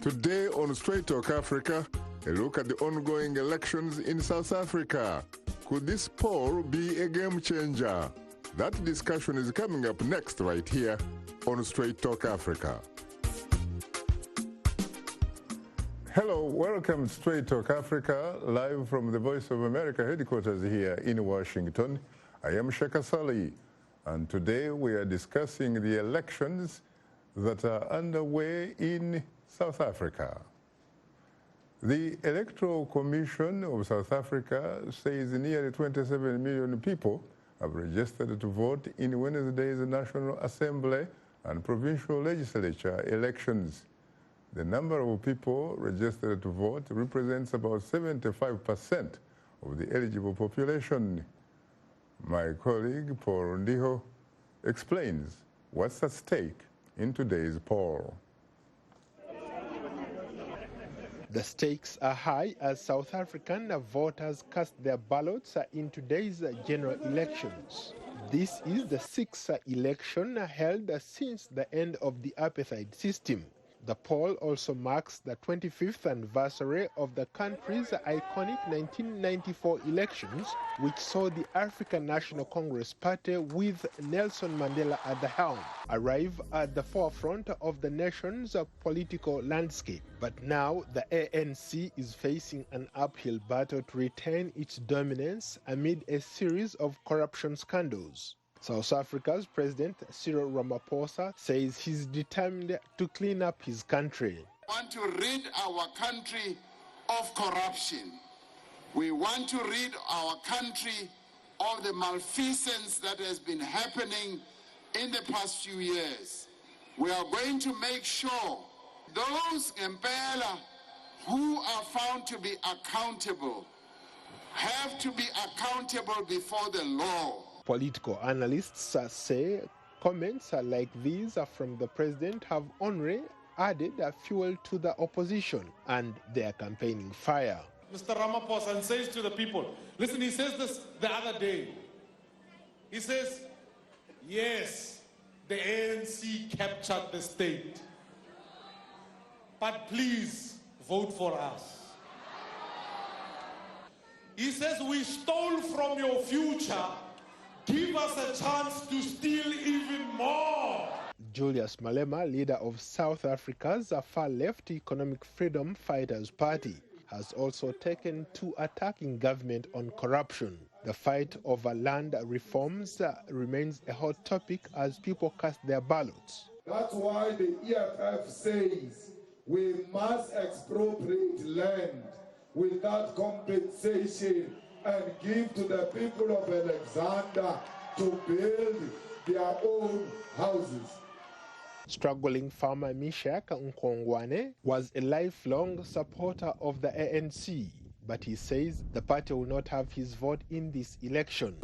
Today on Straight Talk Africa, a look at the ongoing elections in South Africa. Could this poll be a game changer? That discussion is coming up next right here on Straight Talk Africa. Hello, welcome to Straight Talk Africa, live from the Voice of America headquarters here in Washington. I am Shaka Ssali, and today we are discussing the elections that are underway in South Africa. The Electoral Commission of South Africa says nearly 27 million people have registered to vote in Wednesday's National Assembly and provincial legislature elections. The number of people registered to vote represents about 75% of the eligible population. My colleague Paul Ndiho explains what's at stake in today's poll. The stakes are high as South African voters cast their ballots in today's general elections. This is the sixth election held since the end of the apartheid system. The poll also marks the 25th anniversary of the country's iconic 1994 elections, which saw the African National Congress Party with Nelson Mandela at the helm arrive at the forefront of the nation's political landscape. But now the ANC is facing an uphill battle to retain its dominance amid a series of corruption scandals. South Africa's President Cyril Ramaphosa says he's determined to clean up his country. We want to rid our country of corruption. We want to rid our country of the malfeasance that has been happening in the past few years. We are going to make sure those Ngempela who are found to be accountable have to be accountable before the law. Political analysts say comments like these from the president have only added fuel to the opposition and their campaigning fire. Mr. Ramaphosa says to the people, listen, he says this the other day. He says, yes, the ANC captured the state, but please vote for us. He says, we stole from your future. Give us a chance to steal even more. Julius Malema, leader of South Africa's far-left Economic Freedom Fighters Party, has also taken to attacking government on corruption. The fight over land reforms remains a hot topic as people cast their ballots. That's why the EFF says we must expropriate land without compensation and give to the people of Alexander to build their own houses. Struggling farmer Meshach Nkongwane was a lifelong supporter of the ANC, but he says the party will not have his vote in this election.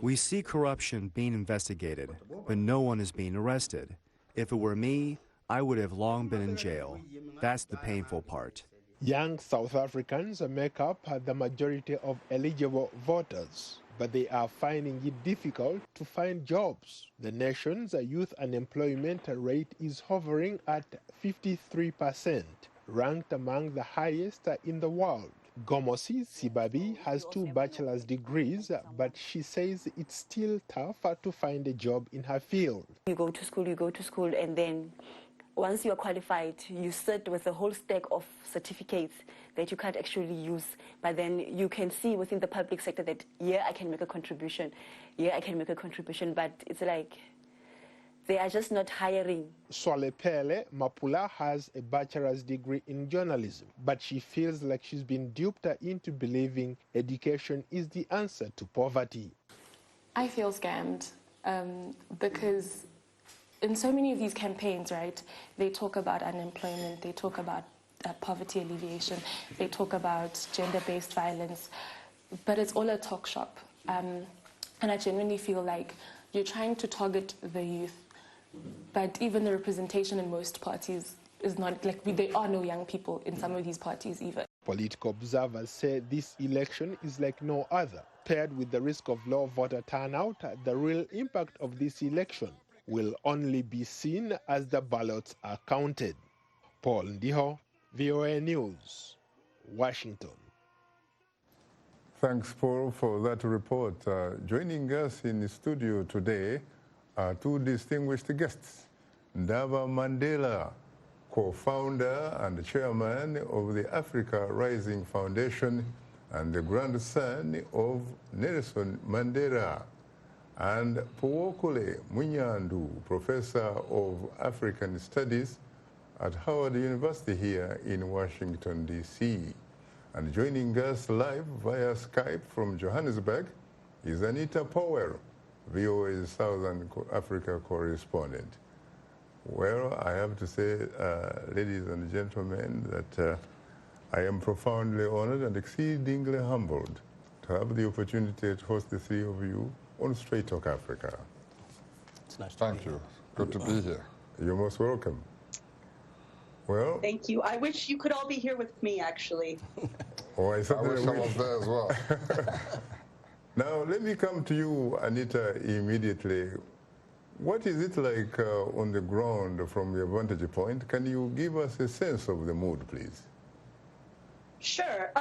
We see corruption being investigated, but no one is being arrested. If it were me, I would have long been in jail. That's the painful part. Young South Africans make up the majority of eligible voters, but they are finding it difficult to find jobs. The nation's youth unemployment rate is hovering at 53%, ranked among the highest in the world. Gomosi Sibabi has 2 bachelor's degrees, but she says it's still tough to find a job in her field. You go to school, and then once you are qualified, you sit with a whole stack of certificates that you can't actually use. But then you can see within the public sector that, yeah, I can make a contribution. Yeah, I can make a contribution. But it's like they are just not hiring. Swalepele Mapula has a bachelor's degree in journalism, but she feels like she's been duped into believing education is the answer to poverty. I feel scammed because in so many of these campaigns, right, they talk about unemployment, they talk about poverty alleviation, they talk about gender-based violence, but it's all a talk shop. And I genuinely feel like you're trying to target the youth, but even the representation in most parties is not, like, there are no young people in some of these parties either. Political observers say this election is like no other. Paired with the risk of low voter turnout, the real impact of this election will only be seen as the ballots are counted. Paul Ndiho, VOA News, Washington. Thanks, Paul, for that report. Joining us in the studio today are two distinguished guests. Ndaba Mandela, co-founder and chairman of the Africa Rising Foundation and the grandson of Nelson Mandela, and Phiwokuhle Mnyandu, professor of African Studies at Howard University here in Washington, D.C. And joining us live via Skype from Johannesburg is Anita Powell, VOA's Southern Africa correspondent. Well, I have to say, ladies and gentlemen, that I am profoundly honored and exceedingly humbled to have the opportunity to host the three of you on Straight Talk Africa. It's nice to Thank you. Good to be here. You're most welcome. Well, thank you. I wish you could all be here with me, actually. Oh, I wish I was there as well. Now, let me come to you, Anita, immediately. What is it like on the ground from your vantage point? Can you give us a sense of the mood, please? Sure.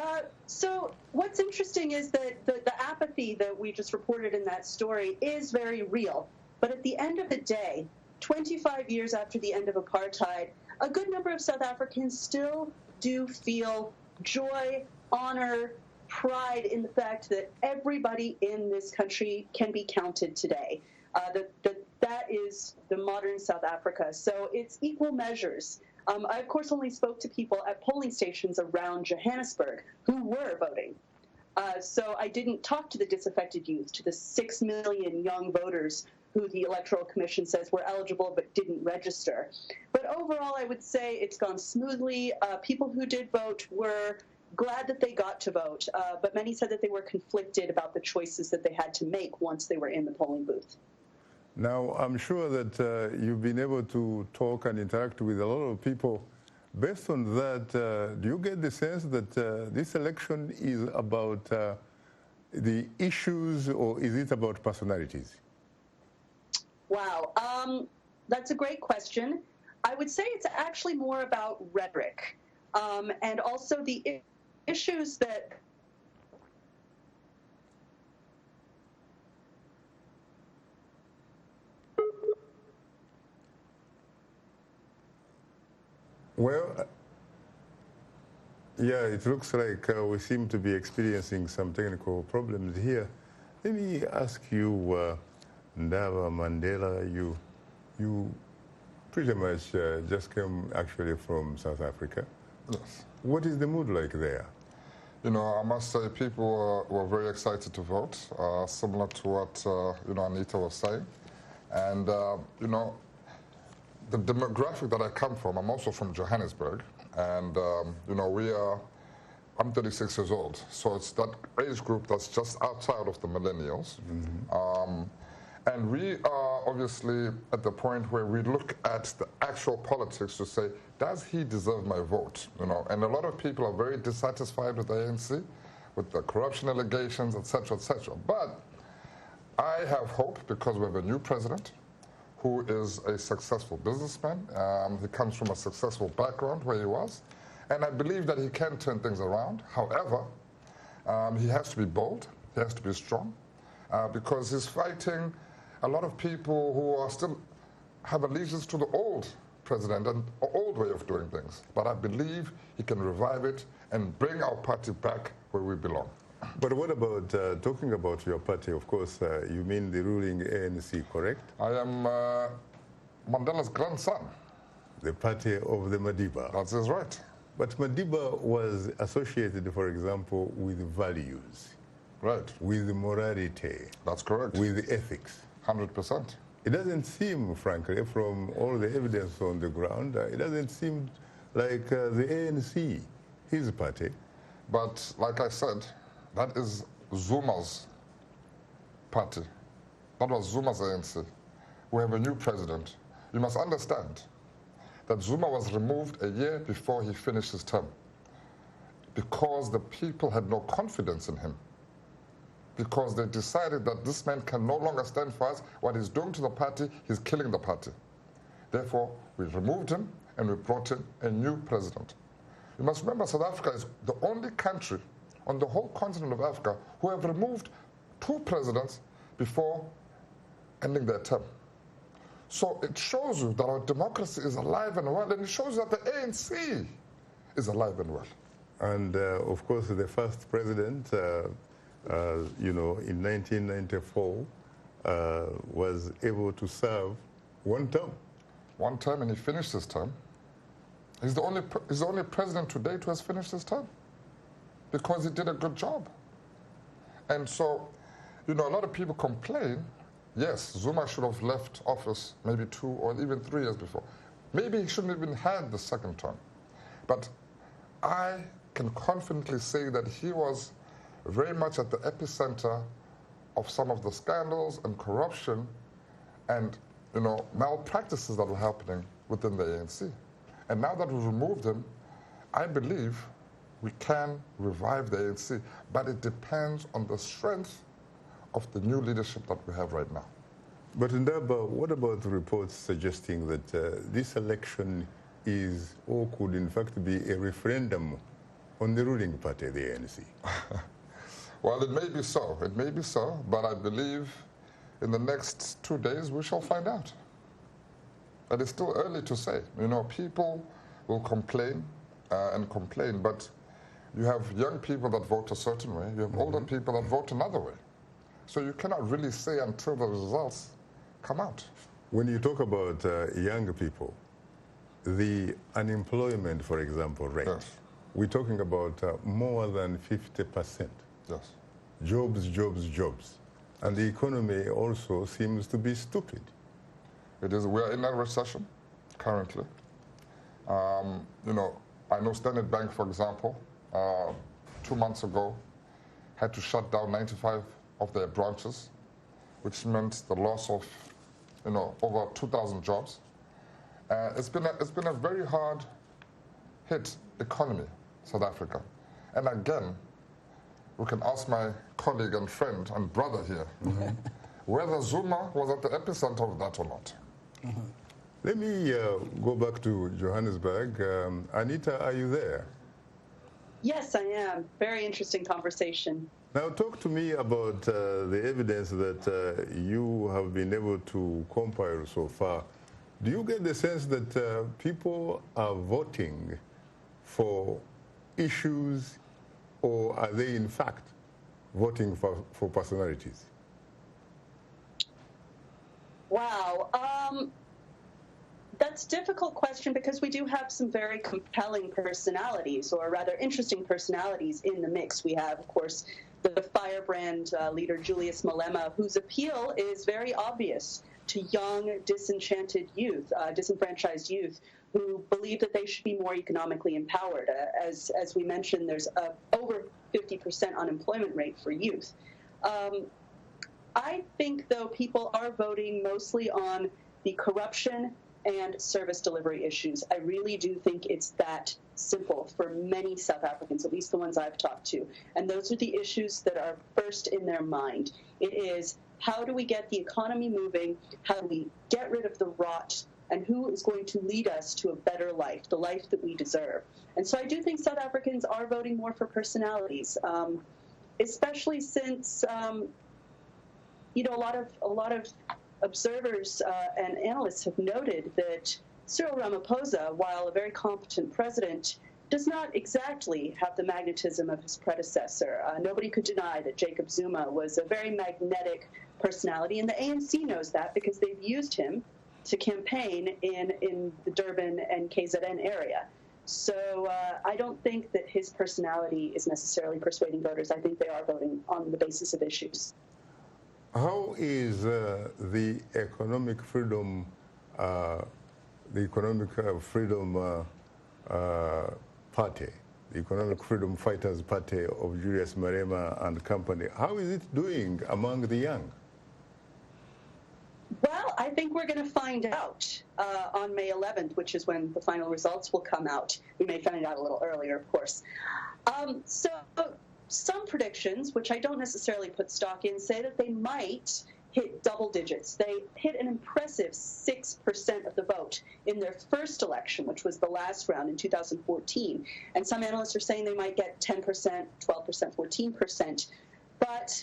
So what's interesting is that the apathy that we just reported in that story is very real. But at the end of the day, 25 years after the end of apartheid, a good number of South Africans still do feel joy, honor, pride in the fact that everybody in this country can be counted today. That is the modern South Africa. So it's equal measures. I, of course, only spoke to people at polling stations around Johannesburg who were voting. So I didn't talk to the disaffected youth, to the 6 million young voters who the Electoral Commission says were eligible but didn't register. But overall, I would say it's gone smoothly. People who did vote were glad that they got to vote, but many said that they were conflicted about the choices that they had to make once they were in the polling booth. Now, I'm sure that you've been able to talk and interact with a lot of people. Based on that, do you get the sense that this election is about the issues, or is it about personalities? Wow, that's a great question. I would say it's actually more about rhetoric, and also the issues that Well, yeah, it looks like we seem to be experiencing some technical problems here. Let me ask you, Ndaba Mandela, you pretty much just came actually from South Africa. Yes. What is the mood like there? You know, I must say people were very excited to vote, similar to what, you know, Anita was saying. And, you know, the demographic that I come from, I'm also from Johannesburg. And, you know, I'm 36 years old. So it's that age group that's just outside of the millennials. Mm-hmm. And we are obviously at the point where we look at the actual politics to say, does he deserve my vote? You know, and a lot of people are very dissatisfied with the ANC, with the corruption allegations, et cetera, et cetera. But I have hope because we have a new president who is a successful businessman. He comes from a successful background where he was. And I believe that he can turn things around. However, he has to be bold, he has to be strong, because he's fighting a lot of people who are still have allegiance to the old president and old way of doing things. But I believe he can revive it and bring our party back where we belong. But what about, talking about your party, of course, you mean the ruling ANC, correct? I am Mandela's grandson. The party of the Madiba. That's his right. But Madiba was associated, for example, with values. Right. With morality. That's correct. With ethics. 100%. It doesn't seem, frankly, from all the evidence on the ground, it doesn't seem like the ANC, his party. But like I said, that is Zuma's party. That was Zuma's ANC. We have a new president. You must understand that Zuma was removed a year before he finished his term because the people had no confidence in him, because they decided that this man can no longer stand for us. What he's doing to the party, he's killing the party. Therefore, we removed him, and we brought in a new president. You must remember, South Africa is the only country on the whole continent of Africa who have removed 2 presidents before ending their term. So it shows you that our democracy is alive and well, and it shows you that the ANC is alive and well. And of course, the first president, you know, in 1994, was able to serve 1 term. 1 term, and he finished his term. He's the only president to date who has finished his term because he did a good job. And so, you know, a lot of people complain. Yes, Zuma should have left office maybe 2 or even 3 years before. Maybe he shouldn't have even had the 2nd term. But I can confidently say that he was very much at the epicenter of some of the scandals and corruption and, you know, malpractices that were happening within the ANC. And now that we've removed him, I believe we can revive the ANC, but it depends on the strength of the new leadership that we have right now. But Ndaba, what about the reports suggesting that this election is or could in fact be a referendum on the ruling party, the ANC? Well, it may be so, but I believe in the next 2 days we shall find out. But it's still early to say. You know, people will complain and complain, but you have young people that vote a certain way, you have older people that vote another way. So you cannot really say until the results come out. When you talk about young people, the unemployment, for example, rate, yes. We're talking about more than 50%. Yes. Jobs, jobs, jobs. And the economy also seems to be stupid. It is. We are in a recession currently. You know, I know Standard Bank, for example, 2 months ago, had to shut down 95 of their branches, which meant the loss of, you know, over 2,000 jobs. It's been a very hard hit economy, South Africa. And again, we can ask my colleague and friend and brother here whether Zuma was at the epicenter of that or not. Let me go back to Johannesburg. Anita, are you there? Yes, I am. Very interesting conversation. Now, talk to me about the evidence that you have been able to compile so far. Do you get the sense that people are voting for issues, or are they in fact voting for personalities? Wow. That's a difficult question because we do have some very compelling personalities, or rather interesting personalities in the mix. We have, of course, the firebrand leader Julius Malema, whose appeal is very obvious to young, disenchanted youth, disenfranchised youth, who believe that they should be more economically empowered. As we mentioned, there's over 50% unemployment rate for youth. I think, though, people are voting mostly on the corruption and service delivery issues. I really do think it's that simple for many South Africans, at least the ones I've talked to. And those are the issues that are first in their mind. It is, how do we get the economy moving? How do we get rid of the rot? And who is going to lead us to a better life, the life that we deserve? And so I do think South Africans are voting more for personalities, especially since you know, a lot of observers and analysts have noted that Cyril Ramaphosa, while a very competent president, does not exactly have the magnetism of his predecessor. Nobody could deny that Jacob Zuma was a very magnetic personality, and the ANC knows that because they've used him to campaign in the Durban and KZN area. So I don't think that his personality is necessarily persuading voters. I think they are voting on the basis of issues. How is the economic freedom, Party, the Economic Freedom Fighters Party of Julius Malema and company, how is it doing among the young? Well, I think we're going to find out on May 11th, which is when the final results will come out. We may find out a little earlier, of course. So some predictions, which I don't necessarily put stock in, say that they might hit double digits. They hit an impressive 6% of the vote in their first election, which was the last round in 2014. And some analysts are saying they might get 10%, 12%, 14%. But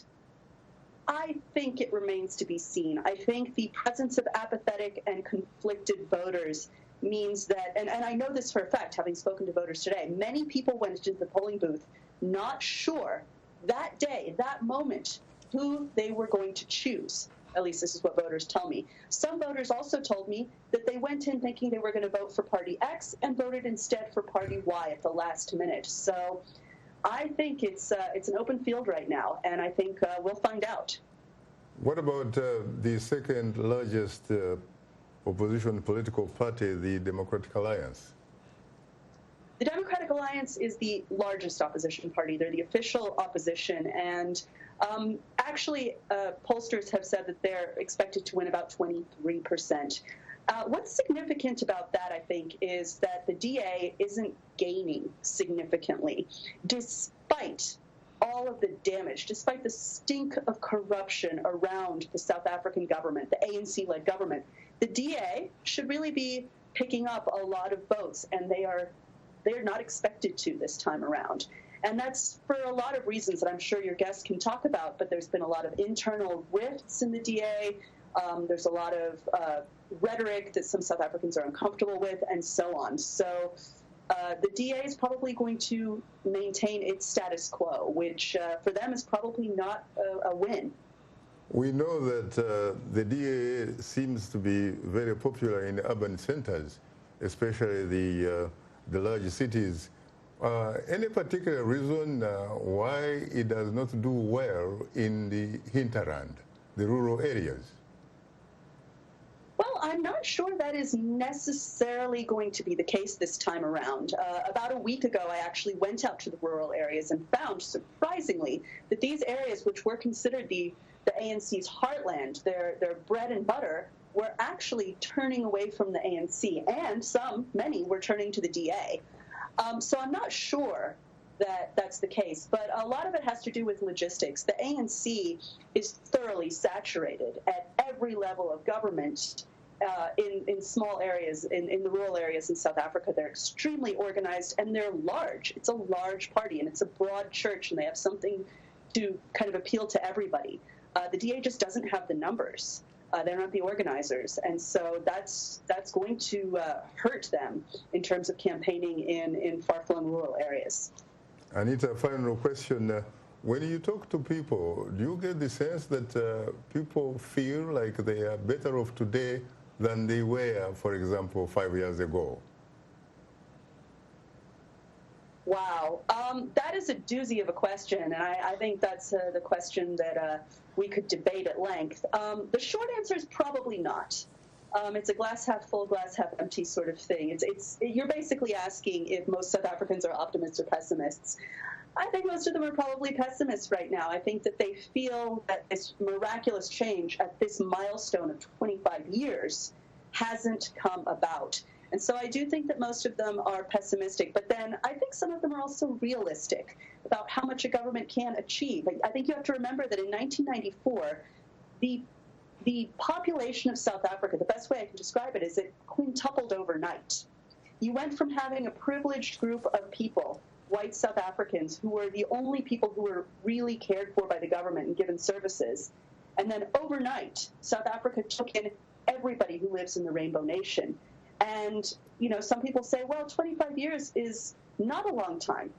I think it remains to be seen. I think the presence of apathetic and conflicted voters means that, and I know this for a fact, having spoken to voters today, many people went into the polling booth not sure that day, that moment, who they were going to choose. At least this is what voters tell me. Some voters also told me that they went in thinking they were going to vote for Party X and voted instead for Party Y at the last minute. So I think it's an open field right now, and I think we'll find out. What about the second largest opposition political party, the Democratic Alliance? The Democratic Alliance is the largest opposition party. They're the official opposition, and actually, pollsters have said that they're expected to win about 23%. What's significant about that, I think, is that the DA isn't gaining significantly, despite all of the damage, despite the stink of corruption around the South African government, the ANC-led government. The DA should really be picking up a lot of votes, and they're not expected to this time around. And that's for a lot of reasons that I'm sure your guests can talk about, but there's been a lot of internal rifts in the DA. There's a lot of rhetoric that some South Africans are uncomfortable with, and so on. So the DA is probably going to maintain its status quo, which for them is probably not a win. We know that the DA seems to be very popular in urban centers, especially the large cities. Any particular reason why it does not do well in the hinterland, the rural areas? Well, I'm not sure that is necessarily going to be the case this time around. About a week ago, I actually went out to the rural areas and found, surprisingly, that these areas, which were considered the ANC's heartland, their bread and butter, were actually turning away from the ANC, and many were turning to the DA. So I'm not sure that that's the case, but a lot of it has to do with logistics. The ANC is thoroughly saturated at every level of government in small areas, in the rural areas in South Africa. They're extremely organized, and they're large. It's a large party, and it's a broad church, and they have something to kind of appeal to everybody. The DA just doesn't have the numbers. They're not the organizers, and so that's going to hurt them in terms of campaigning in far-flung rural areas. Anita, final question. When you talk to people, do you get the sense that people feel like they are better off today than they were, for example, 5 years ago? Wow, that is a doozy of a question, and I think that's the question that we could debate at length. The short answer is probably not. It's a glass half full, glass half empty sort of thing. You're basically asking if most South Africans are optimists or pessimists. I think most of them are probably pessimists right now. I think that they feel that this miraculous change at this milestone of 25 years hasn't come about. And so I do think that most of them are pessimistic, but then I think some of them are also realistic about how much a government can achieve. I think you have to remember that in 1994, the population of South Africa, the best way I can describe it is it quintupled overnight. You went from having a privileged group of people, white South Africans, who were the only people who were really cared for by the government and given services, and then overnight, South Africa took in everybody who lives in the Rainbow Nation. And, some people say, well, 25 years is not a long time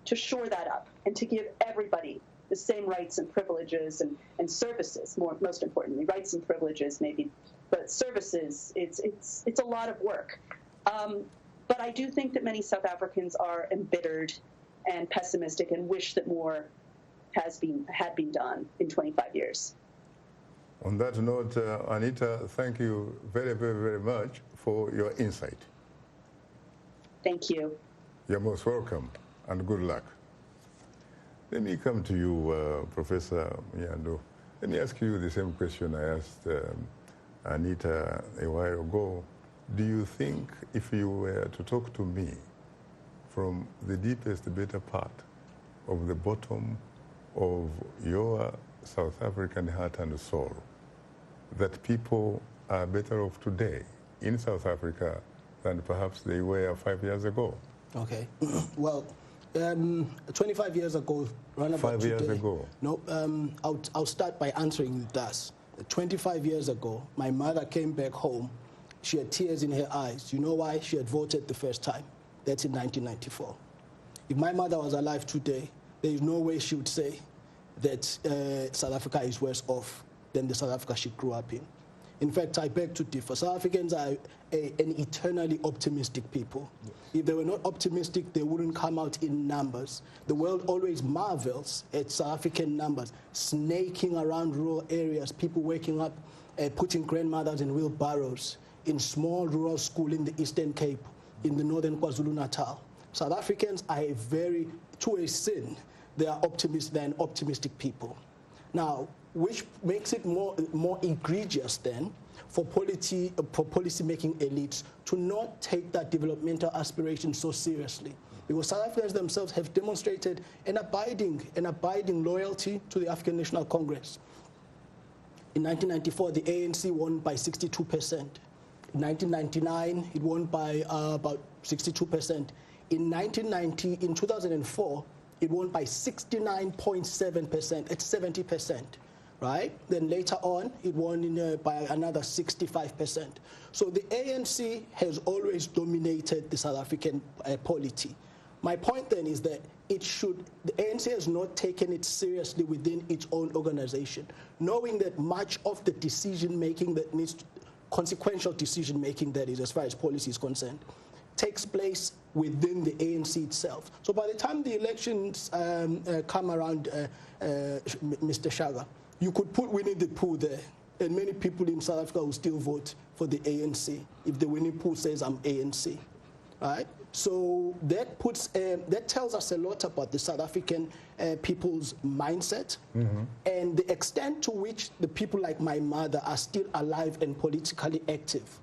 to shore that up and to give everybody the same rights and privileges and services, most importantly, rights and privileges maybe, but services, it's a lot of work. But I do think that many South Africans are embittered and pessimistic and wish that more had been done in 25 years. On that note, Anita, thank you very, very, very much for your insight. Thank you. You're most welcome, and good luck. Let me come to you, Professor Mnyandu. Let me ask you the same question I asked Anita a while ago. Do you think if you were to talk to me from the deepest, better part of the bottom of your South African heart and soul, that people are better off today in South Africa than perhaps they were 5 years ago? Okay. Well, 25 years ago, around about 5 years ago. No, I'll start by answering this. 25 years ago, my mother came back home. She had tears in her eyes. You know why? She had voted the first time. That's in 1994. If my mother was alive today, there is no way she would say that South Africa is worse off than the South Africa she grew up in. In fact, I beg to differ. South Africans are an eternally optimistic people. Yes. If they were not optimistic, they wouldn't come out in numbers. The world always marvels at South African numbers, snaking around rural areas, people waking up, putting grandmothers in wheelbarrows, in small rural school in the Eastern Cape, in the northern KwaZulu-Natal. South Africans are to a sin, they are optimists, they're an optimistic people. Now, which makes it more egregious then for policy-making elites to not take that developmental aspiration so seriously. Because South Africans themselves have demonstrated an abiding loyalty to the African National Congress. In 1994, the ANC won by 62%. In 1999, it won by about 62%. In 2004, it won by 69.7%. It's 70%, right? Then later on, it won by another 65%. So the ANC has always dominated the South African polity. My point then is that the ANC has not taken it seriously within its own organization, knowing that much of the decision-making that needs consequential decision-making, that is, as far as policy is concerned, takes place within the ANC itself. So by the time the elections come around, Mr. Shaka, you could put Winnie the Pooh there, and many people in South Africa will still vote for the ANC if the Winnie Pooh says, I'm ANC, right? So that tells us a lot about the South African people's mindset, and the extent to which the people like my mother are still alive and politically active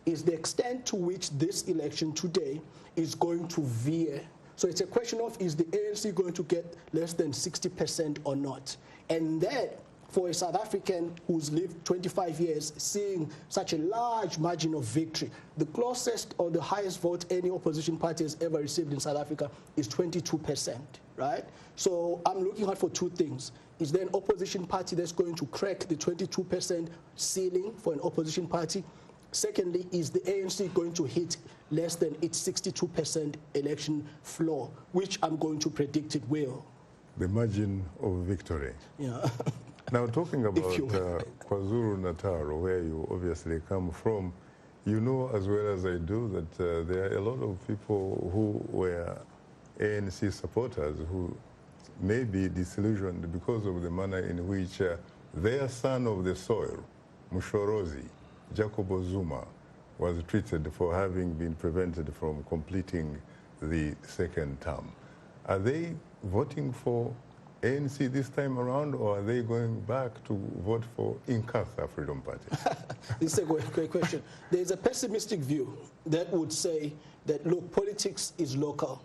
is the extent to which this election today is going to veer. So it's a question of, is the ANC going to get less than 60% or not? And that, for a South African who's lived 25 years, seeing such a large margin of victory, the closest or the highest vote any opposition party has ever received in South Africa is 22%, right? So I'm looking out for two things. Is there an opposition party that's going to crack the 22% ceiling for an opposition party? Secondly, is the ANC going to hit less than its 62% election floor, which I'm going to predict it will. The margin of victory. Yeah. Now, talking about KwaZulu-Natal, where you obviously come from, you know as well as I do that there are a lot of people who were ANC supporters who may be disillusioned because of the manner in which their son of the soil, Mushorozi, Jacob Zuma, was treated for having been prevented from completing the second term. Are they voting for ANC this time around, or are they going back to vote for Inkatha Freedom Party? This is a great question. There's a pessimistic view that would say that, look, politics is local,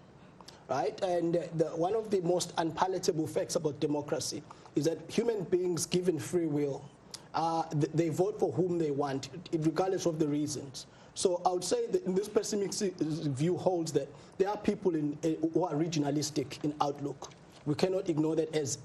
right? And one of the most unpalatable facts about democracy is that human beings, given free will, they vote for whom they want, regardless of the reasons. So I would say that this pessimistic view holds that there are people who are regionalistic in outlook. We cannot ignore that as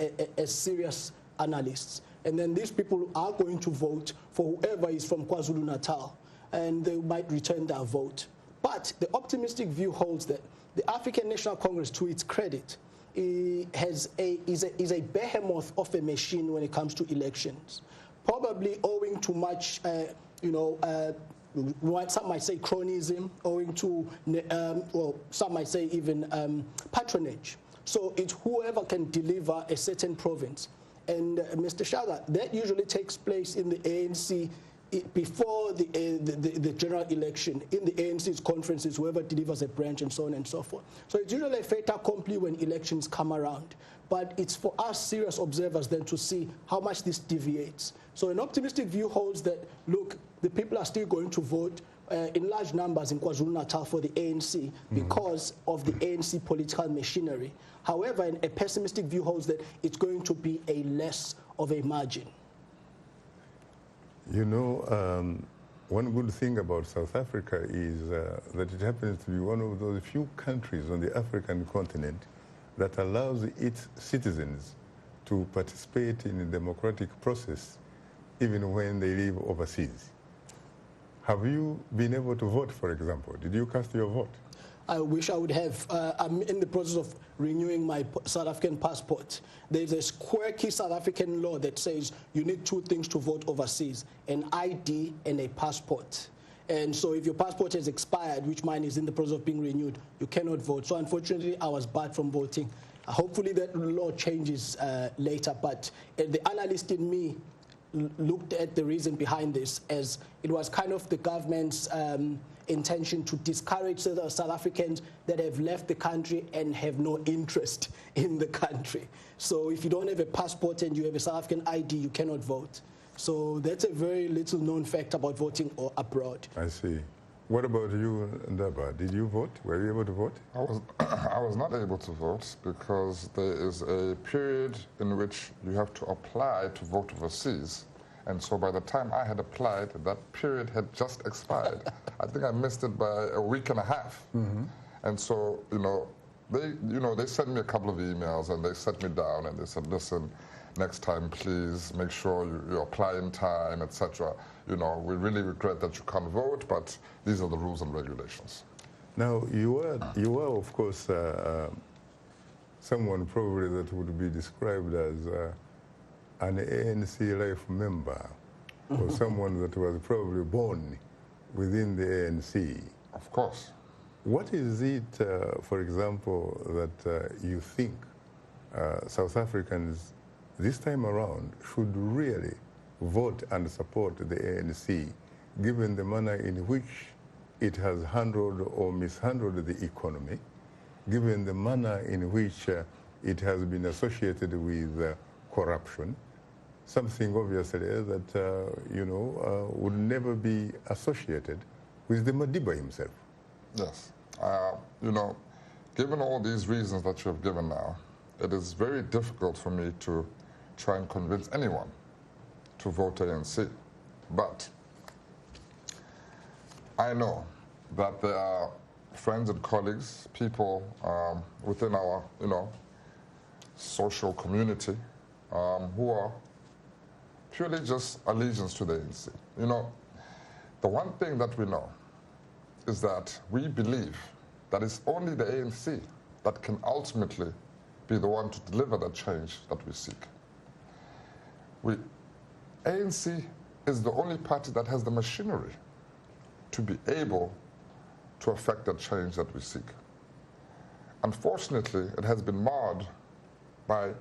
serious analysts. And then these people are going to vote for whoever is from KwaZulu-Natal, and they might return their vote. But the optimistic view holds that the African National Congress, to its credit, is a behemoth of a machine when it comes to elections. Probably owing to much, some might say cronyism, owing to, well, some might say even patronage. So it's whoever can deliver a certain province. And Mr. Shaka, that usually takes place in the ANC before the general election, in the ANC's conferences, whoever delivers a branch and so on and so forth. So it's usually a fait accompli when elections come around. But it's for us serious observers then to see how much this deviates. So an optimistic view holds that, look, the people are still going to vote in large numbers in KwaZulu-Natal for the ANC because of the ANC political machinery. However, a pessimistic view holds that it's going to be a less of a margin. You know, one good thing about South Africa is that it happens to be one of those few countries on the African continent that allows its citizens to participate in the democratic process even when they live overseas. Have you been able to vote, for example? Did you cast your vote? I wish I would have. I'm in the process of renewing my South African passport. There's this quirky South African law that says you need two things to vote overseas, an ID and a passport. And so if your passport has expired, which mine is in the process of being renewed, you cannot vote. So unfortunately, I was barred from voting. Hopefully that law changes later, but the analyst in me looked at the reason behind this as it was kind of the government's intention to discourage South Africans that have left the country and have no interest in the country. So if you don't have a passport and you have a South African ID, you cannot vote. So that's a very little known fact about voting abroad. I see. What about you, Ndaba? Did you vote? Were you able to vote? I was not able to vote because there is a period in which you have to apply to vote overseas. And so by the time I had applied, that period had just expired. I think I missed it by a week and a half. Mm-hmm. And so, they sent me a couple of emails and they sat me down and they said, listen, next time, please make sure you apply in time, etc. We really regret that you can't vote, but these are the rules and regulations. Now, you were of course, someone probably that would be described as an ANC life member, or someone that was probably born within the ANC. Of course. What is it, for example, that you think South Africans this time around should really vote and support the ANC, given the manner in which it has handled or mishandled the economy, given the manner in which it has been associated with corruption, something obviously that would never be associated with the Madiba himself? Yes. Given all these reasons that you have given now, it is very difficult for me to try and convince anyone to vote ANC. But I know that there are friends and colleagues, people within our, social community who are purely just allegiance to the ANC. The one thing that we know is that we believe that it's only the ANC that can ultimately be the one to deliver the change that we seek. ANC is the only party that has the machinery to be able to affect the change that we seek. Unfortunately, it has been marred by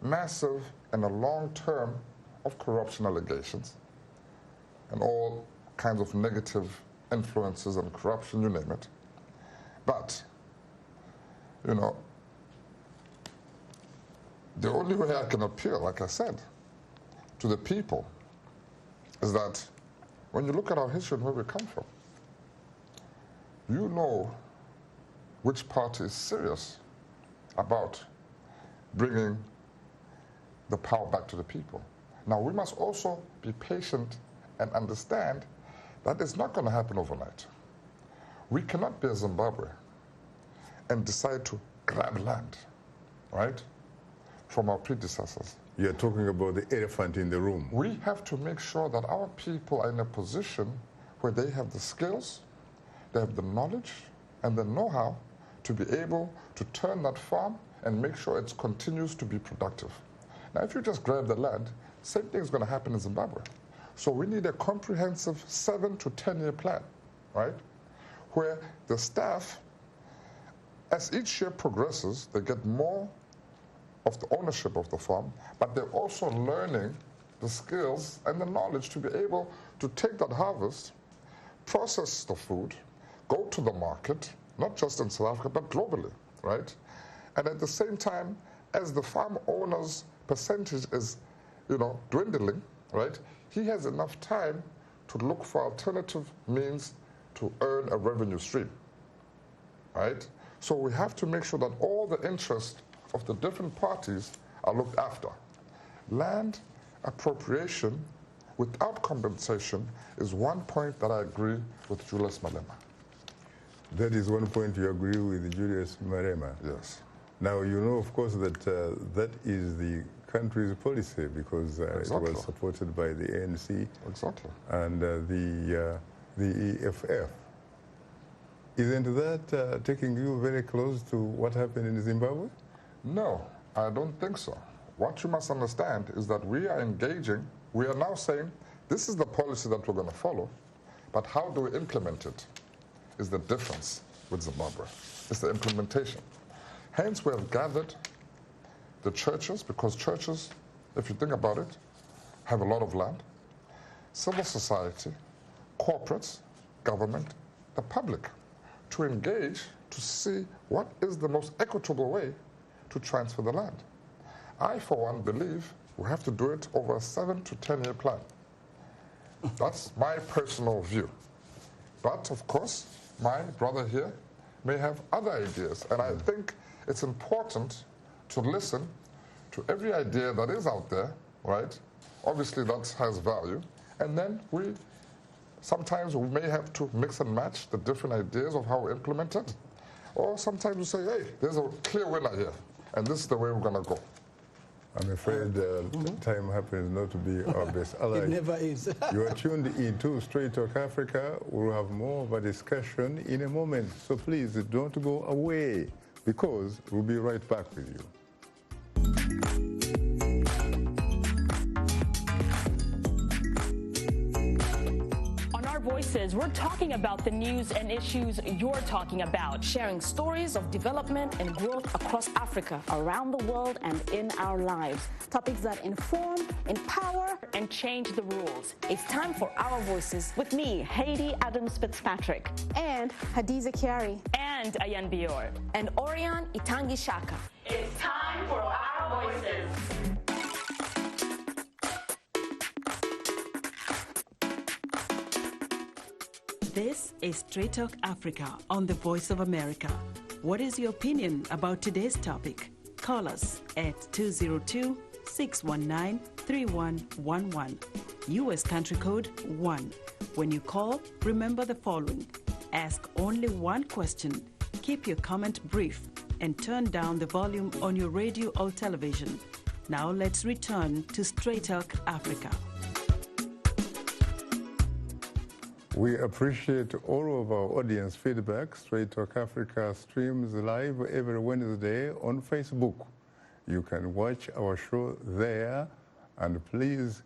massive and a long term of corruption allegations and all kinds of negative influences and corruption, you name it. But, the only way I can appeal, like I said, to the people is that when you look at our history and where we come from, you know which party is serious about bringing the power back to the people. Now, we must also be patient and understand that it's not going to happen overnight. We cannot be Zimbabwe and decide to grab land, right, from our predecessors. You're talking about the elephant in the room. We have to make sure that our people are in a position where they have the skills, they have the knowledge, and the know-how to be able to turn that farm and make sure it continues to be productive. Now, if you just grab the land, same thing is going to happen in Zimbabwe. So we need a comprehensive 7 to 10-year plan, right, where the staff, as each year progresses, they get more of the ownership of the farm, but they're also learning the skills and the knowledge to be able to take that harvest, process the food, go to the market, not just in South Africa, but globally, right? And at the same time, as the farm owner's percentage is, dwindling, right, he has enough time to look for alternative means to earn a revenue stream, right? So we have to make sure that all the interests of the different parties are looked after. Land appropriation without compensation is one point that I agree with Julius Malema. That is one point you agree with Julius Malema? Yes. Now, you know, of course, that that is the country's policy because Exactly. it was supported by the ANC Exactly. and the EFF. Isn't that taking you very close to what happened in Zimbabwe? No, I don't think so. What you must understand is that we are engaging, we are now saying, this is the policy that we're going to follow, but how do we implement it is the difference with Zimbabwe. It's the implementation. Hence, we have gathered the churches, because churches, if you think about it, have a lot of land, civil society, corporates, government, the public, to engage to see what is the most equitable way to transfer the land. I, for one, believe we have to do it over a 7 to 10 year plan. That's my personal view. But, of course, my brother here may have other ideas. And I think it's important to listen to every idea that is out there, right? Obviously, that has value. And then sometimes we may have to mix and match the different ideas of how we implement it. Or sometimes we say, hey, there's a clear winner here, and this is the way we're going to go. I'm afraid time happens not to be our best ally. It never is. You are tuned into Straight Talk Africa. We'll have more of a discussion in a moment. So please don't go away because we'll be right back with you. Voices, we're talking about the news and issues you're talking about, sharing stories of development and growth across Africa, around the world, and in our lives. Topics that inform, empower, and change the rules. It's time for Our Voices with me, Haiti Adams Fitzpatrick, and Hadiza Kiari, and Ayan Bior, and Orion Itangi Shaka. It's time for Our Voices. This is Straight Talk Africa on the Voice of America. What is your opinion about today's topic? Call us at 202-619-3111. U.S. country code 1. When you call, remember the following. Ask only one question, keep your comment brief, and turn down the volume on your radio or television. Now let's return to Straight Talk Africa. We appreciate all of our audience feedback. Straight Talk Africa streams live every Wednesday on Facebook. You can watch our show there, and please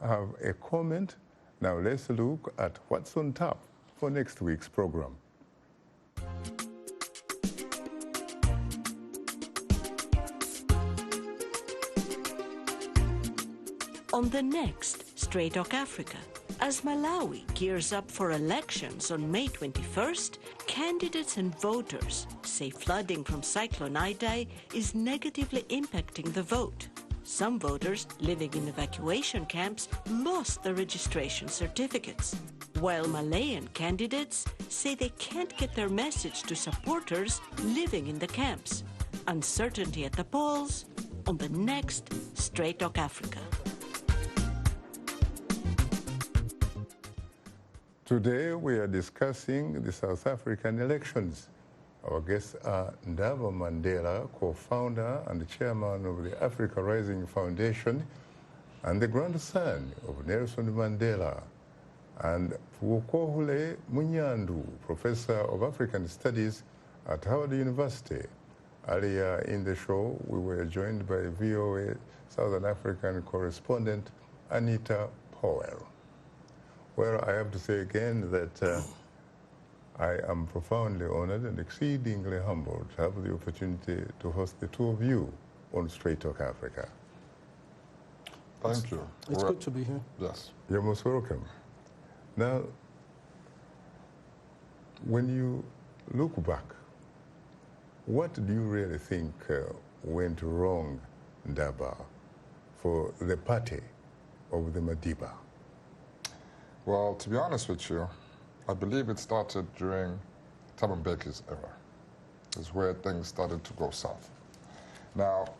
have a comment. Now let's look at what's on tap for next week's program. On the next Straight Talk Africa, as Malawi gears up for elections on May 21st, candidates and voters say flooding from Cyclone Idai is negatively impacting the vote. Some voters living in evacuation camps lost their registration certificates, while Malayan candidates say they can't get their message to supporters living in the camps. Uncertainty at the polls on the next Straight Talk Africa. Today we are discussing the South African elections. Our guests are Ndaba Mandela, co-founder and chairman of the Africa Rising Foundation, and the grandson of Nelson Mandela, and Phiwokuhle Mnyandu, professor of African Studies at Howard University. Earlier in the show, we were joined by VOA Southern African correspondent Anita Powell. Well, I have to say again that I am profoundly honored and exceedingly humbled to have the opportunity to host the two of you on Straight Talk Africa. Thank you. It's good to be here. Yes. You're most welcome. Now, when you look back, what do you really think went wrong, Ndaba, for the party of the Madiba? Well, to be honest with you, I believe it started during Thabo Mbeki's era. Is where things started to go south. Now,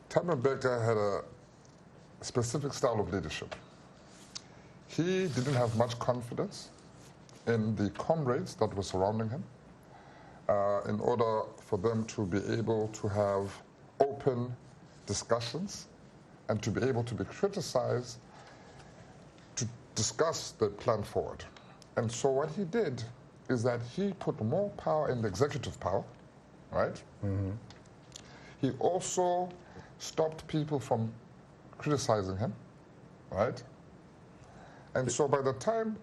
Thabo Mbeki had a specific style of leadership. he didn't have much confidence in the comrades that were surrounding him in order for them to be able to have open discussions and to be able to be criticized to discuss the plan forward. And so what he did is that he put more power in the executive power, right? Mm-hmm. He also stopped people from criticizing him, right? And so by the time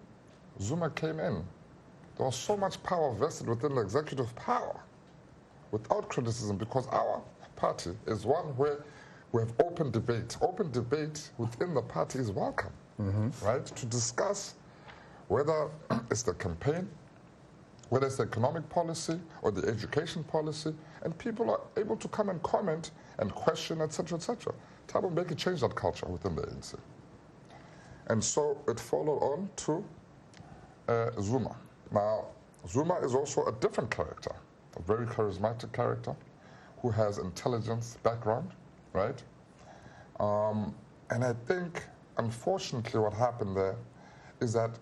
Zuma came in, there was so much power vested within the executive power without criticism, because our party is one where we have open debate. Open debate within the party is welcome, right? To discuss whether it's the campaign, whether it's the economic policy or the education policy, and people are able to come and comment and question, etc., etc. Thabo Mbeki changed that culture within the ANC. And so it followed on to Zuma. Now, Zuma is also a different character, a very charismatic character who has intelligence background, right? And I think, unfortunately, what happened there is that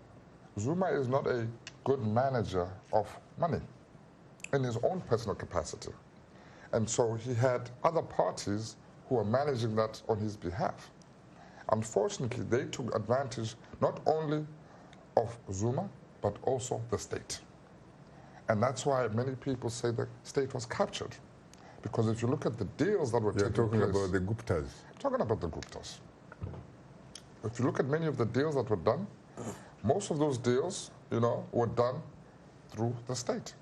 Zuma is not a good manager of money in his own personal capacity. And so he had other parties who were managing that on his behalf. Unfortunately, they took advantage not only of Zuma, but also the state. And that's why many people say the state was captured. Because if you look at the deals that were taking place... You're talking about the Guptas. I'm talking about the Guptas. If you look at many of the deals that were done, most of those deals, you know, were done through the state,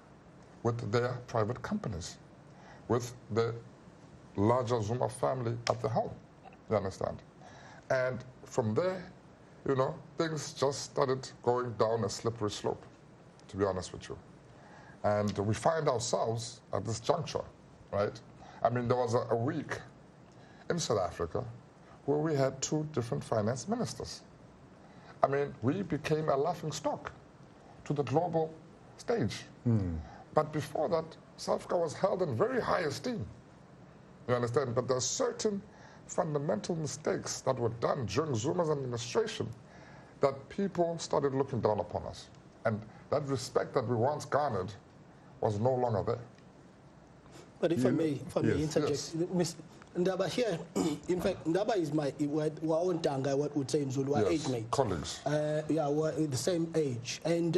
with their private companies, with the larger Zuma family at the helm, you understand? And from there, you know, things just started going down a slippery slope, to be honest with you. And we find ourselves at this juncture, right? I mean, there was a week in South Africa where we had 2 different finance ministers. I mean, we became a laughing stock to the global stage. But before that, South Africa was held in very high esteem. You understand? But there are certain fundamental mistakes that were done during Zuma's administration that people started looking down upon us. And that respect that we once garnered was no longer there. But if I may interject, yes. Ndaba here, in fact, Ndaba is my what would say in Zulu, age mate. Colleagues. Yeah, we're the same age. And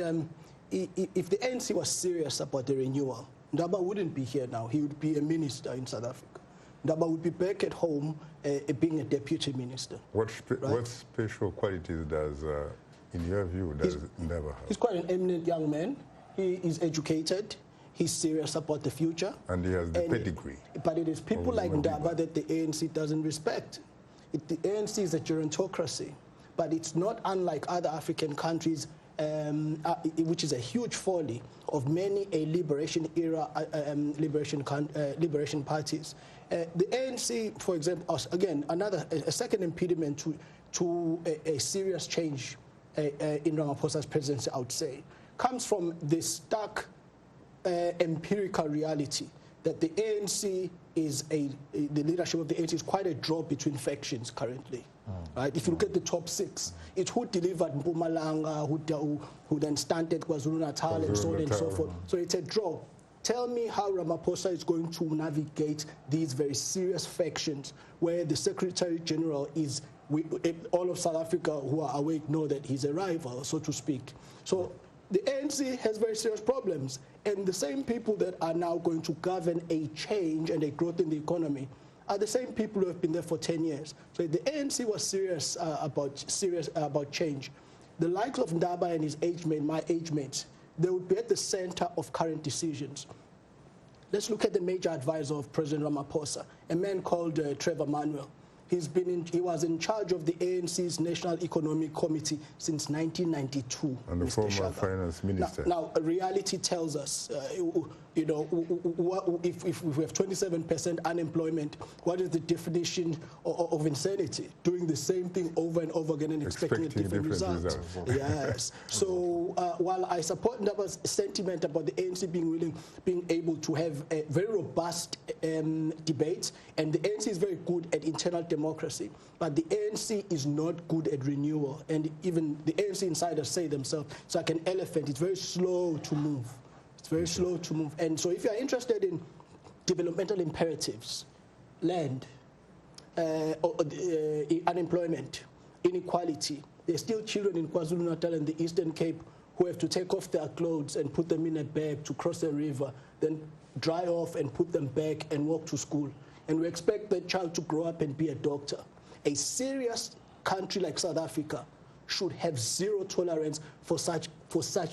if the ANC was serious about the renewal, Ndaba wouldn't be here now. He would be a minister in South Africa. Ndaba would be back at home being a deputy minister. What special qualities does, in your view, does Ndaba have? He's quite an eminent young man. He is educated. He's serious about the future. And he has the pedigree. But it is people like Ndaba that the ANC doesn't respect. The ANC is a gerontocracy, but it's not unlike other African countries, which is a huge folly of many liberation parties. The ANC, for example, again, a second impediment to a serious change in Ramaphosa's presidency, I would say, comes from this stark empirical reality that the ANC is the leadership of the ANC is quite a draw between factions currently. Right? If you look at the top 6, it's who delivered Mpumalanga, who then stunted KwaZulu-Natal and so on and so forth. So it's a draw. Tell me how Ramaphosa is going to navigate these very serious factions where the Secretary General is, all of South Africa who are awake know that he's a rival, so to speak. So the ANC has very serious problems, and the same people that are now going to govern a change and a growth in the economy are the same people who have been there for 10 years. So if the ANC was serious about change, the likes of Ndaba and his age mate, my age mates, they would be at the center of current decisions. Let's look at the major advisor of President Ramaphosa, a man called Trevor Manuel. He was in charge of the ANC's National Economic Committee since 1992. And the former finance minister. Now, reality tells us, you know, if we have 27% unemployment, what is the definition of insanity? Doing the same thing over and over again and expecting a different result. Yes. So while I support Ndaba's sentiment about the ANC being able to have a very robust debate, and the ANC is very good at internal democracy, democracy. But the ANC is not good at renewal. And even the ANC insiders say themselves, it's like an elephant. It's very slow to move. It's very slow to move. And so if you're interested in developmental imperatives, land, unemployment, inequality, there's still children in KwaZulu-Natal and the Eastern Cape who have to take off their clothes and put them in a bag to cross the river, then dry off and put them back and walk to school. And we expect that child to grow up and be a doctor. A serious country like South Africa should have zero tolerance for such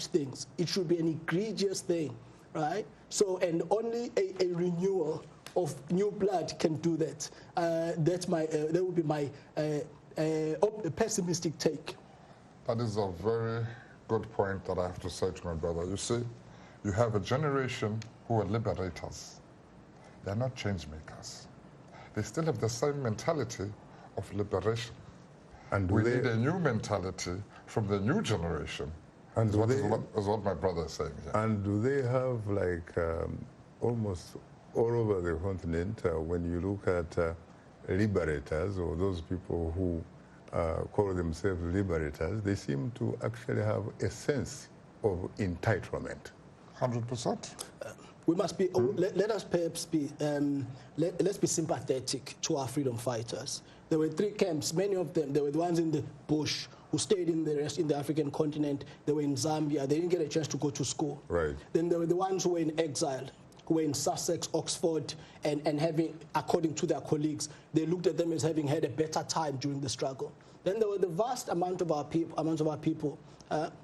things. It should be an egregious thing, right? So, and only a renewal of new blood can do that. That would be my pessimistic take. That is a very good point that I have to say to my brother. You see, you have a generation who are liberators. They're not change makers. They still have the same mentality of liberation. And we need a new mentality from the new generation. And is what my brother is saying here. And do they have, like, almost all over the continent, when you look at liberators or those people who call themselves liberators, they seem to actually have a sense of entitlement. 100%. We must be. Let us perhaps be. Let's be sympathetic to our freedom fighters. There were 3 camps. Many of them. There were the ones in the bush who stayed in the African continent. They were in Zambia. They didn't get a chance to go to school. Right. Then there were the ones who were in exile, who were in Sussex, Oxford, and having, according to their colleagues, they looked at them as having had a better time during the struggle. Then there were the vast amount of our people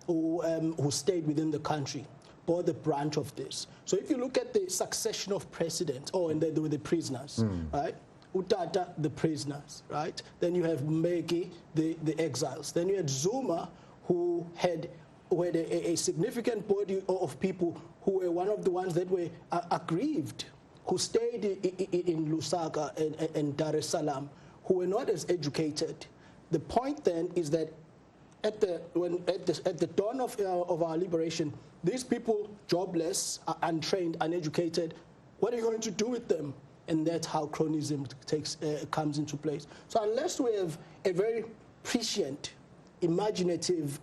who stayed within the country, bore the brunt of this. So if you look at the succession of presidents, and there were the prisoners, right? Utata, the prisoners, right? Then you have Mbeki, the exiles. Then you had Zuma, who had a significant body of people who were one of the ones that were aggrieved, who stayed in Lusaka and Dar es Salaam, who were not as educated. The point then is that at the dawn of our liberation, these people, jobless, untrained, uneducated, what are you going to do with them? And that's how cronyism comes into place. So unless we have a very prescient, imaginative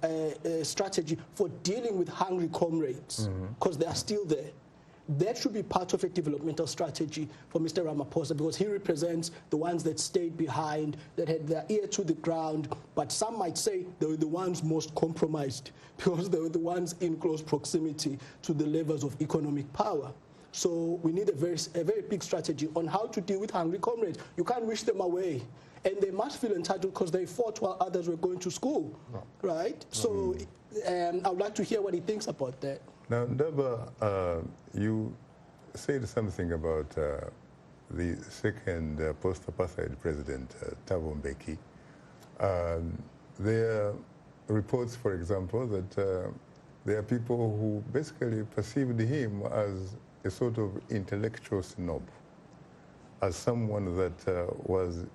strategy for dealing with hungry comrades, because they are still there, that should be part of a developmental strategy for Mr. Ramaphosa, because he represents the ones that stayed behind, that had their ear to the ground, but some might say they were the ones most compromised because they were the ones in close proximity to the levers of economic power. So we need a very big strategy on how to deal with hungry comrades. You can't wish them away. And they must feel entitled because they fought while others were going to school, right? So I would like to hear what he thinks about that. Now, Ndaba, you said something about the second post-apartheid president, Thabo Mbeki. There are reports, for example, that there are people who basically perceived him as a sort of intellectual snob, as someone that was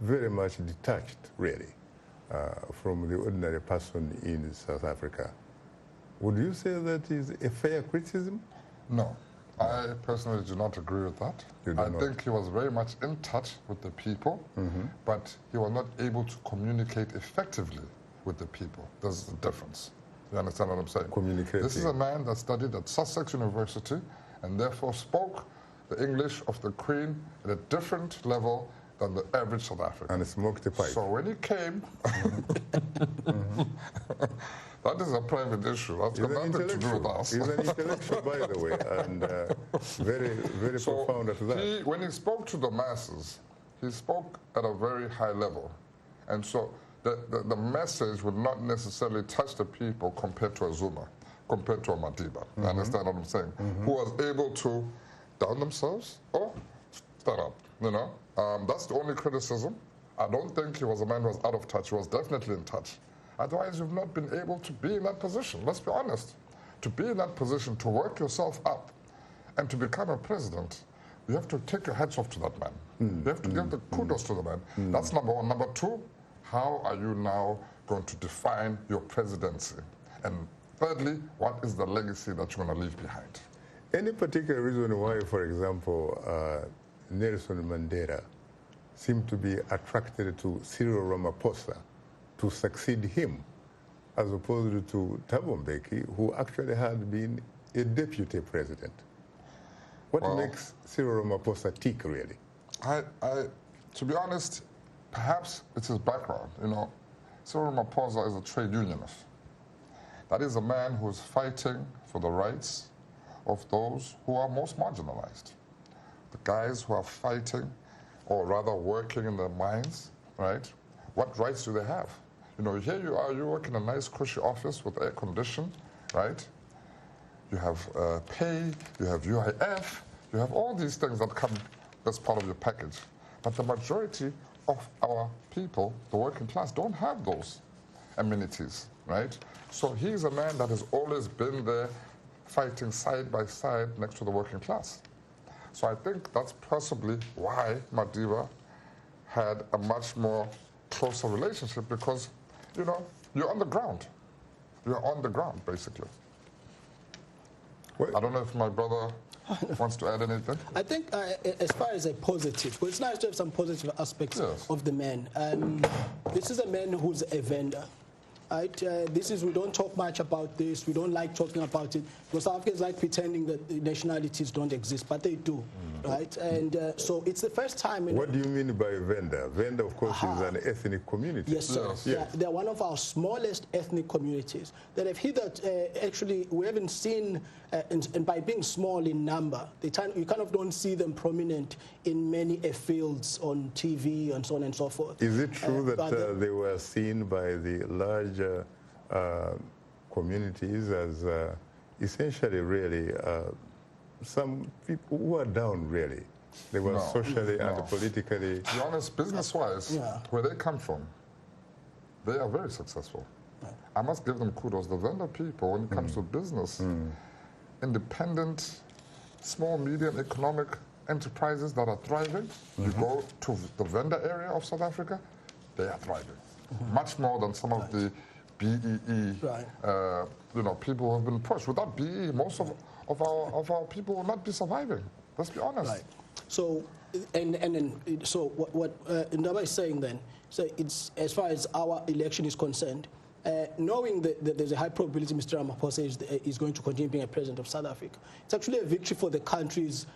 very much detached, really, from the ordinary person in South Africa. Would you say that is a fair criticism? No. I personally do not agree with that. I think he was very much in touch with the people, but he was not able to communicate effectively with the people. There's the difference. You understand what I'm saying? Communicating. This is a man that studied at Sussex University and therefore spoke the English of the Queen at a different level than the average South African. And smoked a pipe. So when he came, that is a private issue. That's got nothing to do with us. He's an intellectual, by the way, and very, very profound at that. When he spoke to the masses, he spoke at a very high level. And so the message would not necessarily touch the people compared to a Zuma, compared to a Madiba. You understand what I'm saying? Who was able to down themselves or stand up, you know? That's the only criticism. I don't think he was a man who was out of touch. He was definitely in touch. Otherwise, you've not been able to be in that position. Let's be honest. To be in that position, to work yourself up, and to become a president, you have to take your hats off to that man. You have to give the kudos to the man. That's number one. Number two, how are you now going to define your presidency? And thirdly, what is the legacy that you're going to leave behind? Any particular reason why, for example, Nelson Mandela seem to be attracted to Cyril Ramaphosa to succeed him, as opposed to Thabo Mbeki, who actually had been a deputy president. What makes Cyril Ramaphosa tick, really? To be honest, perhaps it's his background. You know, Cyril Ramaphosa is a trade unionist. That is a man who is fighting for the rights of those who are most marginalized. The guys who are fighting, or rather working in the mines, right? What rights do they have? You know, here you are, you work in a nice cushy office with air condition, right? You have pay, you have UIF, you have all these things that come as part of your package. But the majority of our people, the working class, don't have those amenities, right? So he's a man that has always been there fighting side by side next to the working class. So I think that's possibly why Madiba had a much more closer relationship, because, you know, you're on the ground. You're on the ground, basically. I don't know if my brother wants to add anything. I think as far as a positive, well, it's nice to have some positive aspects of the man. This is a man who's a vendor. Right? We don't talk much about this. We don't like talking about it, because South Africans like pretending that the nationalities don't exist, but they do, right? And so it's the first time. What do you mean by vendor? Vendor, of course, is an ethnic community. Yes, sir. Yes. They're one of our smallest ethnic communities that have hitherto actually we haven't seen, and by being small in number, you kind of don't see them prominent in many fields on TV and so on and so forth. Is it true that they were seen by the large communities as essentially really some people who are down, really? They were socially and politically... To be honest, business-wise, where they come from, they are very successful. I must give them kudos. The vendor people, when it comes to business, independent, small, medium economic enterprises that are thriving, you go to the vendor area of South Africa, they are thriving. Much more than some of the BEE, you know, people who have been pushed. Without BEE, most of our people will not be surviving. Let's be honest. Right. So, so what Ndaba is saying then, so it's as far as our election is concerned, knowing that there's a high probability Mr. Ramaphosa is going to continue being a president of South Africa, it's actually a victory for the country's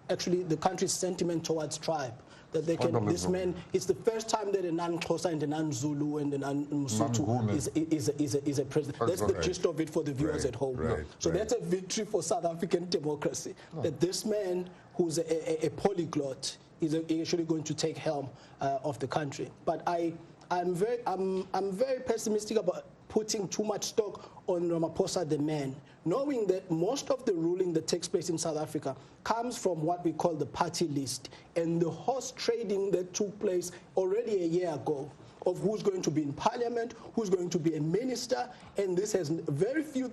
actually the country's sentiment towards tribe. That they can, this man, it's the first time that a non-Xhosa and a non-Zulu and a non-Msotho is a president. That's the gist of it for the viewers at home. So that's a victory for South African democracy, that this man, who's a polyglot, is actually going to take helm of the country. But I'm very pessimistic about putting too much stock on Ramaphosa the man, knowing that most of the ruling that takes place in South Africa comes from what we call the party list and the horse trading that took place already a year ago of who's going to be in parliament, who's going to be a minister, and this has very few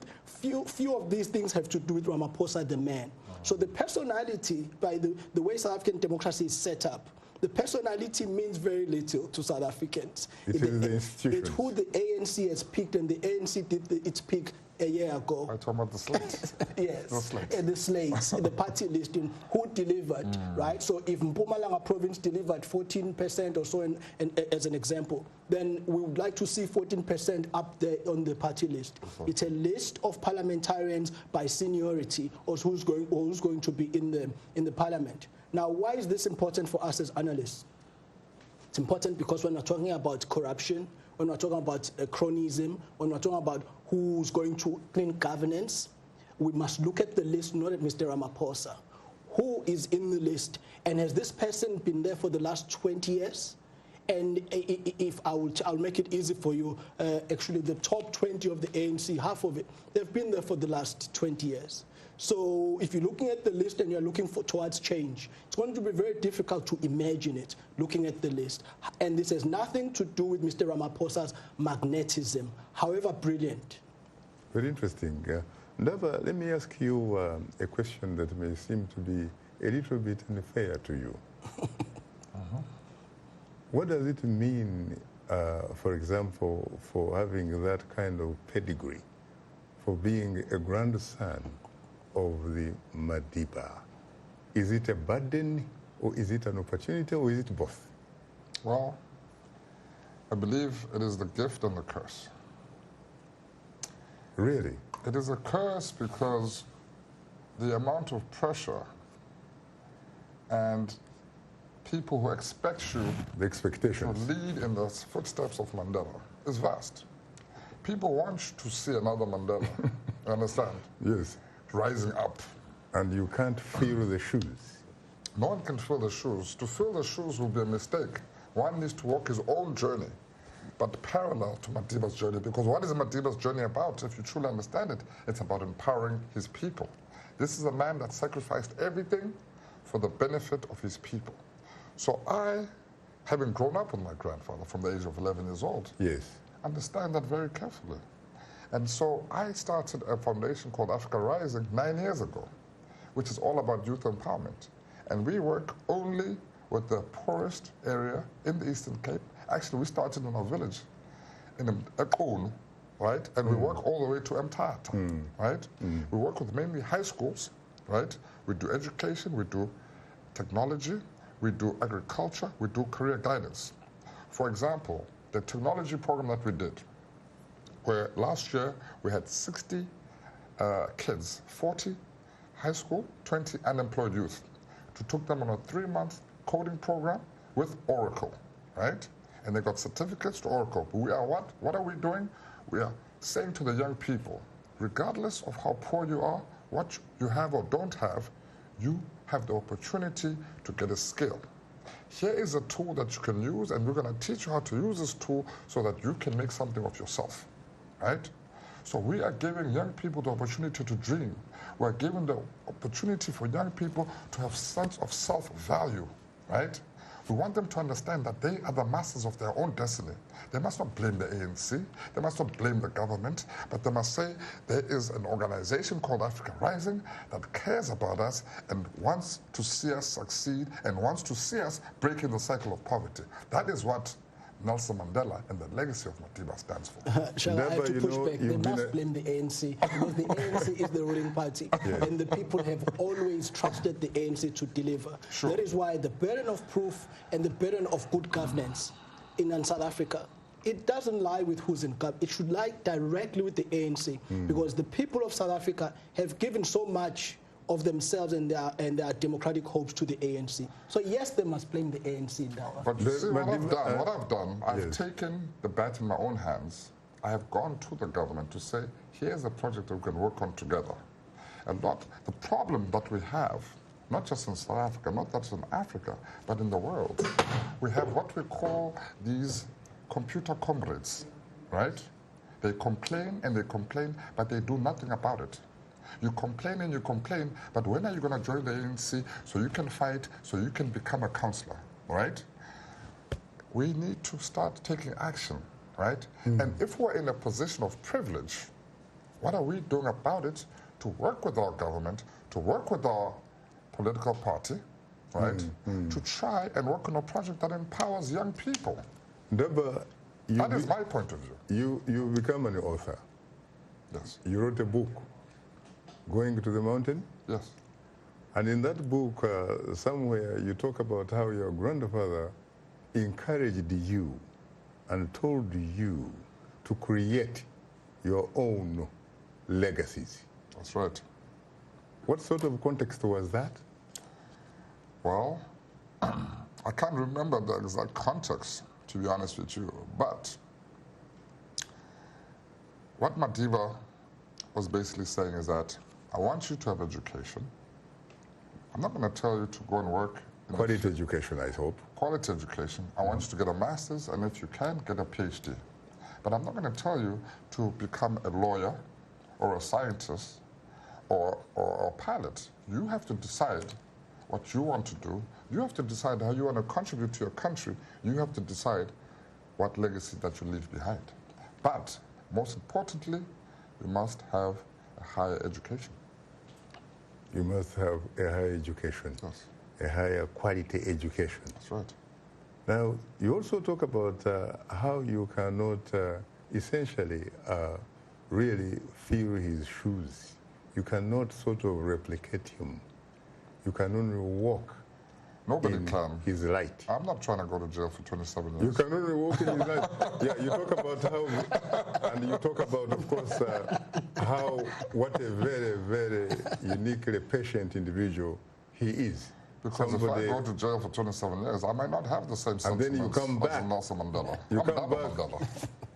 of these things have to do with Ramaphosa the man. So the personality, by the way South African democracy is set up, the personality means very little to South Africans. It is the institutions. It's who the ANC has picked, and the ANC did its pick a year ago. I'm talking about the slates. Yes, the slates, the party listing, who delivered, right? So if Mpumalanga province delivered 14% or so, as an example, then we would like to see 14% up there on the party list. It's a list of parliamentarians by seniority, or who's going to be in the parliament. Now, why is this important for us as analysts? It's important because when we're talking about corruption, when we're talking about cronyism, when we're talking about who's going to clean governance, we must look at the list, not at Mr. Ramaphosa. Who is in the list? And has this person been there for the last 20 years? And if I'll make it easy for you, actually the top 20 of the ANC, half of it, they've been there for the last 20 years. So if you're looking at the list and you're looking towards change, it's going to be very difficult to imagine it looking at the list. And this has nothing to do with Mr. Ramaphosa's magnetism, however brilliant. Very interesting. Ndaba, let me ask you a question that may seem to be a little bit unfair to you. What does it mean, for example, for having that kind of pedigree, for being a grandson of the Madiba? Is it a burden or is it an opportunity, or is it both? Well, I believe it is the gift and the curse. Really? It is a curse because the amount of pressure and people who expect you the expectations to lead in the footsteps of Mandela is vast. People want to see another Mandela, you understand? Yes. Rising up. And you can't fill the shoes. No one can fill the shoes. To fill the shoes will be a mistake. One needs to walk his own journey, but parallel to Madiba's journey, because what is Madiba's journey about? If you truly understand it, it's about empowering his people. This is a man that sacrificed everything for the benefit of his people. So I, having grown up with my grandfather from the age of 11 years old, yes, understand that very carefully. And so I started a foundation called Africa Rising 9 years ago, which is all about youth empowerment. And we work only with the poorest area in the Eastern Cape. Actually, we started in a village in Ekonu, right? And we work all the way to Mthatha, right? We work with mainly high schools, right? We do education, we do technology, we do agriculture, we do career guidance. For example, the technology program that we did, where last year we had 60 kids, 40 high school, 20 unemployed youth. We took them on a 3-month coding program with Oracle, right? And they got certificates to Oracle. But we are what? What are we doing? We are saying to the young people, regardless of how poor you are, what you have or don't have, you have the opportunity to get a skill. Here is a tool that you can use, and we're going to teach you how to use this tool so that you can make something of yourself, right? So we are giving young people the opportunity to dream. We're giving the opportunity for young people to have sense of self-value, right? We want them to understand that they are the masters of their own destiny. They must not blame the ANC, they must not blame the government, but they must say there is an organization called Africa Rising that cares about us and wants to see us succeed and wants to see us breaking the cycle of poverty. That is what Nelson Mandela and the legacy of Madiba stands for. Shall I have to push back? They must blame the ANC, because the ANC is the ruling party, and the people have always trusted the ANC to deliver. Sure. That is why the burden of proof and the burden of good governance in South Africa, it doesn't lie with who's in government. It should lie directly with the ANC, because the people of South Africa have given so much of themselves and their democratic hopes to the ANC. So yes, they must blame the ANC now. But you see what I've done, I've taken the bat in my own hands. I have gone to the government to say, here's a project that we can work on together. And the problem that we have, not just in South Africa, not just in Africa, but in the world, we have what we call these computer comrades, right? They complain and they complain, but they do nothing about it. You complain and you complain, but when are you going to join the ANC so you can fight, so you can become a councillor, right? We need to start taking action, right? And if we're in a position of privilege, what are we doing about it to work with our government, to work with our political party, right? To try and work on a project that empowers young people. Ndaba, that is my point of view. You become an author. Yes. You wrote a book, Going to the Mountain? Yes. And in that book, somewhere you talk about how your grandfather encouraged you and told you to create your own legacies. That's right. What sort of context was that? Well, I can't remember the exact context, to be honest with you, but what Madiba was basically saying is that I want you to have education. I'm not going to tell you to go and work. Quality education, I hope. Quality education. I want you to get a master's, and if you can, get a PhD. But I'm not going to tell you to become a lawyer or a scientist or a pilot. You have to decide what you want to do. You have to decide how you want to contribute to your country. You have to decide what legacy that you leave behind. But most importantly, you must have a higher education. You must have a higher education. Yes. A higher quality education. That's right. Now, you also talk about how you cannot essentially really fill his shoes. You cannot sort of replicate him. You can only walk Nobody can. His light. I'm not trying to go to jail for 27 years. You can only walk in his light. Yeah, you talk about how, and you talk about, of course, what a very, very uniquely patient individual he is. Because if I go to jail for 27 years, I might not have the same sentiments and then you come back, as Nelson Mandela.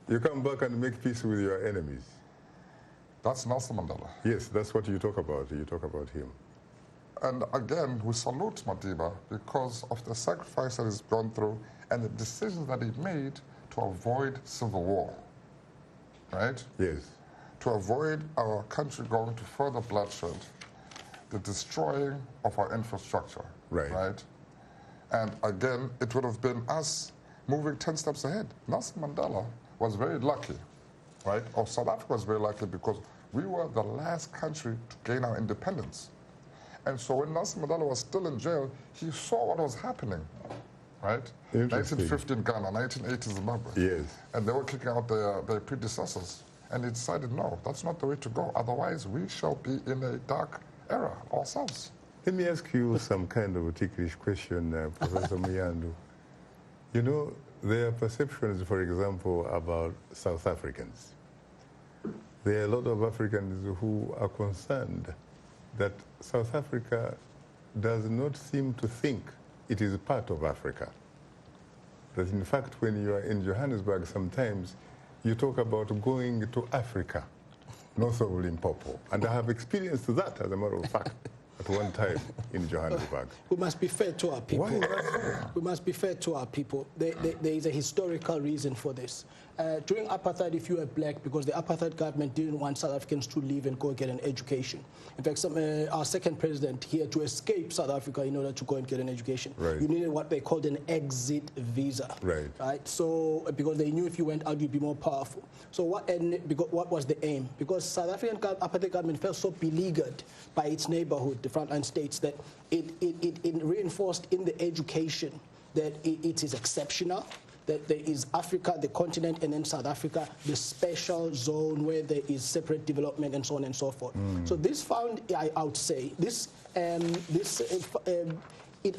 You come back and make peace with your enemies. That's Nelson Mandela. Yes, that's what you talk about. You talk about him. And again, we salute Madiba because of the sacrifice that he's gone through and the decisions that he made to avoid civil war, right? Yes. To avoid our country going to further bloodshed, the destroying of our infrastructure, right? And again, it would have been us moving 10 steps ahead. Nelson Mandela was very lucky, right? Or South Africa was very lucky because we were the last country to gain our independence. And so when Nelson Mandela was still in jail, he saw what was happening, right? 1950 in Ghana, 1980 Zimbabwe. Yes. And they were kicking out their predecessors. And he decided, no, that's not the way to go. Otherwise, we shall be in a dark era ourselves. Let me ask you some kind of a ticklish question, Professor Mnyandu. You know, there are perceptions, for example, about South Africans. There are a lot of Africans who are concerned that South Africa does not seem to think it is part of Africa. That in fact, when you are in Johannesburg, sometimes you talk about going to Africa, north of Limpopo. And I have experienced that, as a matter of fact, at one time in Johannesburg. We must be fair to our people. Why is that so? We must be fair to our people. There is a historical reason for this. During apartheid, if you were black, because the apartheid government didn't want South Africans to leave and go get an education. In fact, our second president, he had to escape South Africa in order to go and get an education. Right. You needed what they called an exit visa. Right. So, because they knew if you went out, you'd be more powerful. So what was the aim? Because South African apartheid government felt so beleaguered by its neighborhood, the frontline states, that it reinforced in the education that it is exceptional, that there is Africa, the continent, and then South Africa, the special zone where there is separate development and so on and so forth. So this found, I would say, it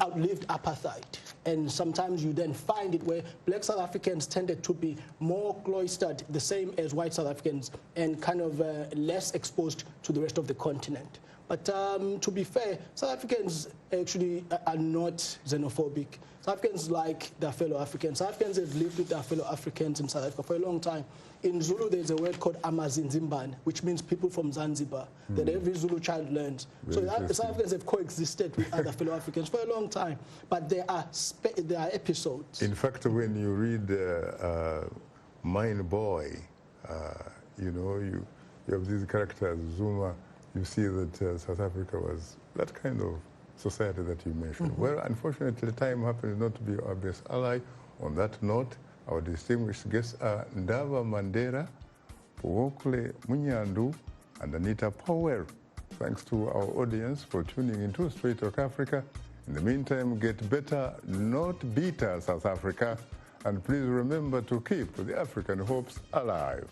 outlived apartheid. And sometimes you then find it where black South Africans tended to be more cloistered, the same as white South Africans, and kind of less exposed to the rest of the continent. But to be fair, South Africans actually are not xenophobic. South Africans like their fellow Africans. South Africans have lived with their fellow Africans in South Africa for a long time. In Zulu, there's a word called Amazinzimbane, which means people from Zanzibar, that every Zulu child learns. So South Africans have coexisted with other fellow Africans for a long time. But there are episodes. In fact, when you read Mine Boy, you know, you have these characters, Zuma, you see that South Africa was that kind of society that you mentioned. Well, unfortunately, time happens not to be our best ally. On that note, our distinguished guests are Ndaba Mandela, Phiwokuhle Mnyandu, and Anita Powell. Thanks to our audience for tuning into Straight Talk Africa. In the meantime, get better, not bitter, South Africa. And please remember to keep the African hopes alive.